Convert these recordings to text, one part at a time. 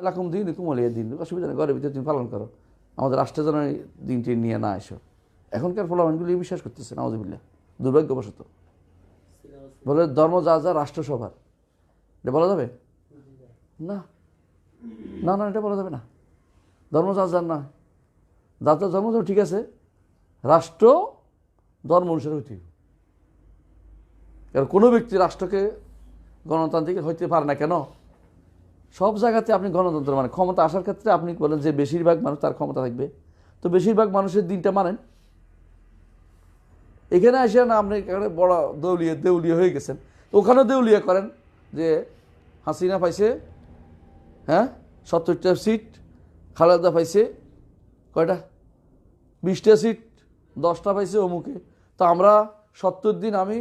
লাকুম দীনুকুম ওয়ালিয়া দিন, অসুবিধা নেই, ঘরের ভিতরে তুমি পালন করো, আমাদের রাষ্ট্রের জন্য এই দিনটি নিয়ে না এসো। এখনকার ফলাফলগুলি বিশ্বাস করতেছে নাউজুবিল্লাহ, দুর্ভাগ্যবশত। বলে ধর্ম যা যা রাষ্ট্র সভার, এটা বলা যাবে না, না না, এটা বলা যাবে না। ধর্ম যার যার না, যার যার ধর্ম ঠিক আছে, রাষ্ট্র ধর্ম অনুসারে হইতে হবে। কারণ কোনো ব্যক্তি রাষ্ট্রকে গণতান্ত্রিক হইতে পারে না। কেন? সব জায়গাতে আপনি গণতন্ত্র মানে ক্ষমতা আসার ক্ষেত্রে আপনি বলেন যে বেশিরভাগ মানুষ তার ক্ষমতা থাকবে, তো বেশিরভাগ মানুষের দিনটা মানেন। এখানে আসে না আপনি এখানে বড় দেউলিয়া হয়ে গেছেন, ওখানেও দেউলিয়া করেন যে হাসিনা পাইছে 70টা সিট, খালেদা পাইছে কয়টা 20টা সিট, 10টা পাইছে অমুকে, তো আমরা 70 দিন আমি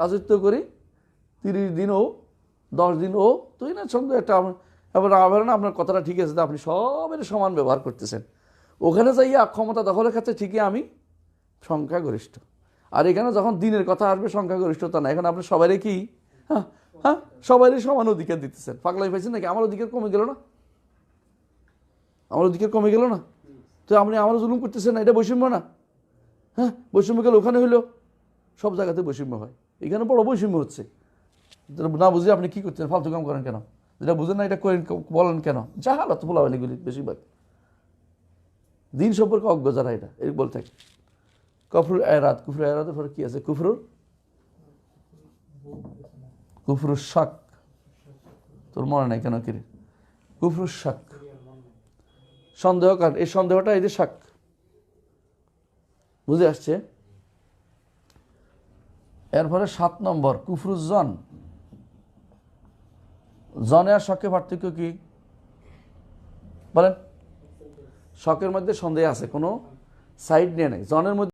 রাজত্ব করি, 30 দিন ও, 10 দিন ও, তুই না সন্দেহ একটা। এবার না আপনার কথাটা ঠিক আছে, আপনি সবের সমান ব্যবহার করতেছেন। ওখানে যাইয়া ক্ষমতা দখলের ক্ষেত্রে ঠিকই আমি সংখ্যাগরিষ্ঠ, আর এখানে যখন দিনের কথা আসবে সংখ্যাগরিষ্ঠতা না, এখন আপনি সবারই কি সবারই সমান অধিকার দিতেছেন। পাগলাই পাইছেন নাকি? আমার অধিকার কমে গেল না? আমার অধিকার কমে গেল না? তো আপনি আমার জুলুম করতেছেন না, এটা বৈষম্য না? বৈষম্য গেলে ওখানে হইলো, সব জায়গাতে বৈষম্য হয়, এখানে বড় বৈষম্য হচ্ছে। না বুঝে আপনি কি করছেন, ফালতু কাম করেন কেন? যেটা বুঝেন না এটা করেন বলেন কেন? জাহালত বলাবেন এগুলি বেশিরভাগ, দিন সম্পর্কে অজ্ঞ যারা এটা এই বলে থাকে। কুফরুল এরাদ, কুফরুল এরাদের পরে কি আছে? কুফরুল শাক, তোর মনে নাই কেন? কিরে কুফরুল শাক, সন্দেহ। কারণ এই সন্দেহটা এই যে শাক, বুঝে আসছে? এরপরে 7 নম্বর কুফরুজ্জন। জনে আর শখে পার্থক্য কি বলেন? শখের মধ্যে সন্দেহ আছে, কোনো সাইড নিয়ে নেই। জনের মধ্যে